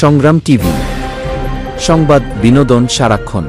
সংগ্রাম টিভি, সংবাদ বিনোদন সারাক্ষণ।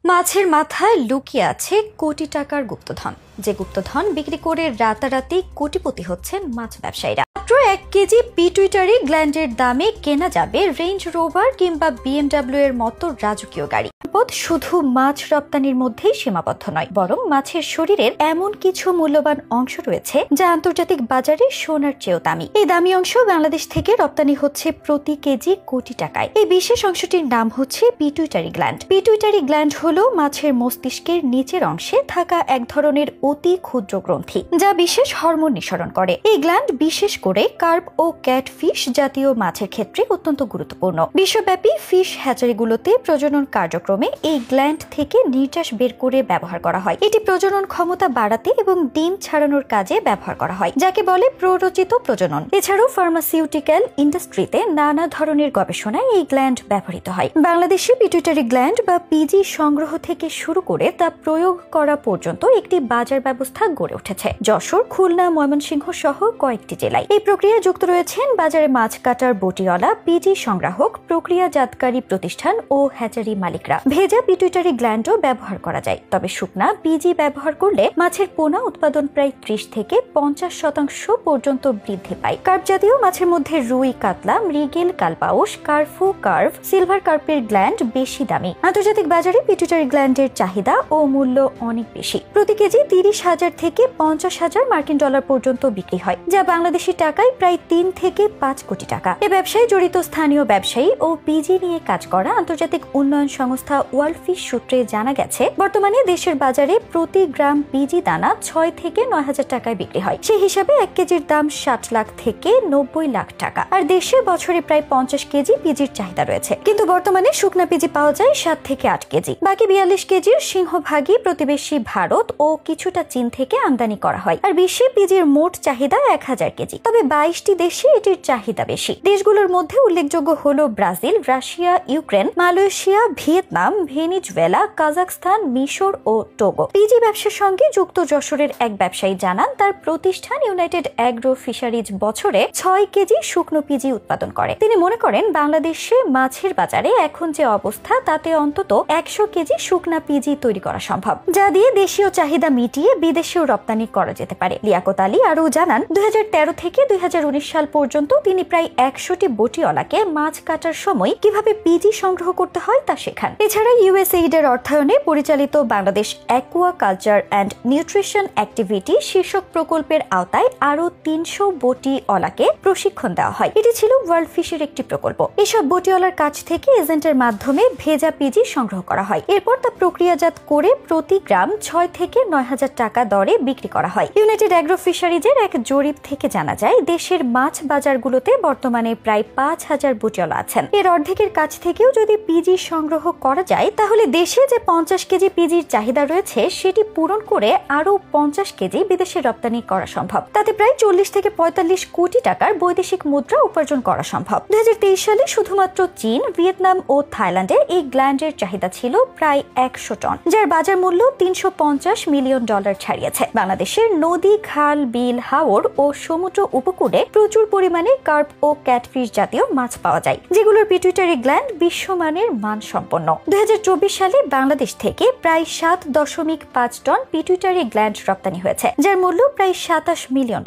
মাছের মাথায় লুকিয়ে আছে কোটি টাকার গুপ্তধন, যে গুপ্তধন বিক্রি করে রাতারাতি কোটিপতি হচ্ছেন মাছ ব্যবসায়ীরা। মাত্র 1 কেজি পিটুইটারি গ্ল্যান্ডের দামে কেনা যাবে রেঞ্জ রোভার কিংবা BMW এর মতো রাজকীয় গাড়ি। সম্পদ শুধু মাছ রপ্তানির মধ্যেই সীমাবদ্ধ নয়, বরং মাছের শরীরের এমন কিছু মূল্যবান অংশ রয়েছে যা আন্তর্জাতিক বাজারে সোনার চেয়েও দামি। এই দামি অংশ বাংলাদেশ থেকে রপ্তানি হচ্ছে প্রতি কেজি কোটি টাকায়। এই বিশেষ অংশটির নাম হচ্ছে পিটুইটারি গ্ল্যান্ড। পিটুইটারি গ্ল্যান্ড হলো মাছের মস্তিষ্কের নিচের অংশে থাকা এক ধরনের অতি ক্ষুদ্র গ্রন্থি, যা বিশেষ হরমোন নিঃসরণ করে। এই গ্ল্যান্ড বিশেষ করে কার্প ও ক্যাটফিশ জাতীয় মাছের ক্ষেত্রে অত্যন্ত গুরুত্বপূর্ণ। বিশ্বব্যাপী ফিশ হ্যাচারিগুলোতে প্রজনন কার্যক্রমে এই গ্ল্যান্ড থেকে নির্যাস বের করে ব্যবহার করা হয়। এটি প্রজনন ক্ষমতা বাড়াতে এবং ডিম ছাড়ানোর কাজে ব্যবহার করা হয়, যাকে বলে প্ররোচিত প্রজনন। এছাড়াও ফার্মাসিউটিক্যাল ইন্ডাস্ট্রিতে নানা ধরনের গবেষণায় এই গ্ল্যান্ড ব্যবহৃত হয়। বাংলাদেশে পিটুইটারি গ্ল্যান্ড বা পিজি সংগ্রহ থেকে শুরু করে তা প্রয়োগ করা পর্যন্ত একটি বাজার ব্যবস্থা গড়ে উঠেছে যশোর, খুলনা, ময়মনসিংহ সহ কয়েকটি জেলায়। এই প্রক্রিয়া যুক্ত রয়েছেন বাজারে মাছ কাটার বটিওয়ালা, পিজি সংগ্রাহক, প্রক্রিয়াজাতকারী প্রতিষ্ঠান ও হ্যাচারি মালিকরা। ভেজা পিটুইটারি গ্ল্যান্ডও ব্যবহার করা যায়, তবে শুকনা পিজি ব্যবহার করলে মাছের পোনা উৎপাদন প্রায় 30 থেকে 50% পর্যন্ত বৃদ্ধি পায়। কার্প জাতীয় মাছের মধ্যে রুই, কাতলা, মৃগেল, কালপাউস, কার্ফু, কার্ভ, সিলভার কার্পের গ্ল্যান্ড বেশি দামি। আন্তর্জাতিক বাজারে পিটুইটারি গ্ল্যান্ডের চাহিদা ও মূল্য অনেক বেশি। প্রতি কেজি 30,000 থেকে 50,000 মার্কিন ডলার পর্যন্ত বিক্রি হয়, যা বাংলাদেশি টাকায় প্রায় 3 থেকে 5 কোটি টাকা। এ ব্যবসায় জড়িত স্থানীয় ব্যবসায়ী ও পিজি নিয়ে কাজ করা আন্তর্জাতিক উন্নয়ন সংস্থা ওয়ার্ল্ড ফিশ সূত্রে জানা গেছে, বর্তমানে দেশের বাজারে প্রতি গ্রাম পিজি দানা 6 থেকে 9,000 টাকায় বিক্রি হয়। সেই হিসাবে 1 কেজির দাম 60 লাখ থেকে 90 লাখ টাকা। আর দেশে বছরে প্রায় 50 কেজি পিজির চাহিদা রয়েছে, কিন্তু বর্তমানে শুকনা পিজি পাওয়া যায় 7 থেকে 8 কেজি। বাকি 42 কেজির সিংহভাগই প্রতিবেশী ভারত ও কিছুটা চীন থেকে আমদানি করা হয়। আর বিশ্বে পিজির মোট চাহিদা 1000 কেজি, তবে 22টি দেশে এটির চাহিদা বেশি। দেশগুলোর মধ্যে উল্লেখযোগ্য হলো Brazil, Russia, Ukraine, Malaysia, Vietnam, Venezuela, Kazakhstan, মিশর ও টোগো। পিজি ব্যবসার সঙ্গে যুক্ত যশোরের এক ব্যবসায়ী জানান, তার প্রতিষ্ঠান ইউনাইটেড অ্যাগ্রো ফিশারিজ বছরে 6 কেজি শুকনো পিজি উৎপাদন করে। তিনি মনে করেন, বাংলাদেশে মাছের বাজারে এখন যে অবস্থা, তাতে অন্তত 100 কেজি শুকনা পিজি তৈরি করা সম্ভব, যা দিয়ে দেশীয় চাহিদা মিটিয়ে বিদেশেও রপ্তানি করা যেতে পারে। লিয়াকত আলী আরও জানান, 2013 থেকে 2019 সাল পর্যন্ত তিনি প্রায় 100টি বটিওয়ালাকে মাছ কাটার সময় কিভাবে পিজি সংগ্রহ করতে হয় তা শেখান। এছাড়া USAID এর অর্থায়নে পরিচালিত Bangladesh Aqua culture and nutrition activity শীর্ষক প্রকল্পের আওতায় আরো 300 বটিওয়ালাকে প্রশিক্ষণ দেওয়া হয়। এটি ছিল ওয়ার্ল্ড ফিশের একটি প্রকল্প। এসব বটিওয়ালার কাছ থেকে এজেন্টের মাধ্যমে ভেজা পিজি সংগ্রহ করা হয়। এরপর তা প্রক্রিয়াজাত করে প্রতি গ্রাম 6 থেকে 9,000 টাকা দরে বিক্রি করা হয়। ইউনাইটেড অ্যাগ্রো ফিশারিজের এক জরিপ থেকে জানা যায়, দেশের মাছ বাজারগুলোতে বর্তমানে প্রায় 5,000 বটিওয়ালা আছেন। এর অর্ধেকের কাছ থেকেও যদি পিজি সংগ্রহ করা যায়, তাহলে দেশে যে 50 কেজি পিজির চাহিদা রয়েছে, সেটি পূরণ করে আরো 50 কেজি বিদেশে রপ্তানি করা সম্ভব। তাতে প্রায় 40 থেকে 45 কোটি টাকার বৈদেশিক মুদ্রা উপার্জন করা সম্ভব। 2023 সালে শুধুমাত্র চীন, ভিয়েতনাম ও থাইল্যান্ডে এই গ্ল্যান্ডের চাহিদা ছিল প্রায় 100 টন, যার বাজার মূল্য $350 মিলিয়ন ছাড়িয়েছে। বাংলাদেশের নদী, খাল, বিল, হাওর ও সমুদ্র উপকূলে প্রচুর পরিমাণে কার্প ও ক্যাটফিশ জাতীয় মাছ পাওয়া যায়, যেগুলোর পিটুইটারি গ্ল্যান্ড বিশ্বমানের মানসম্পন্ন। 2024 সালে বাংলাদেশ থেকে প্রায় 7.5 টন পিটুইটারি গ্ল্যান্ড রপ্তানি হয়েছে, যার মূল্য প্রায় $27 মিলিয়ন।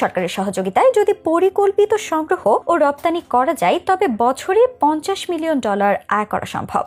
সরকারের সহযোগিতায় যদি পরিকল্পিত সংগ্রহ ও রপ্তানি করা যায়, তবে বছরে $50 মিলিয়ন আয় করা সম্ভব।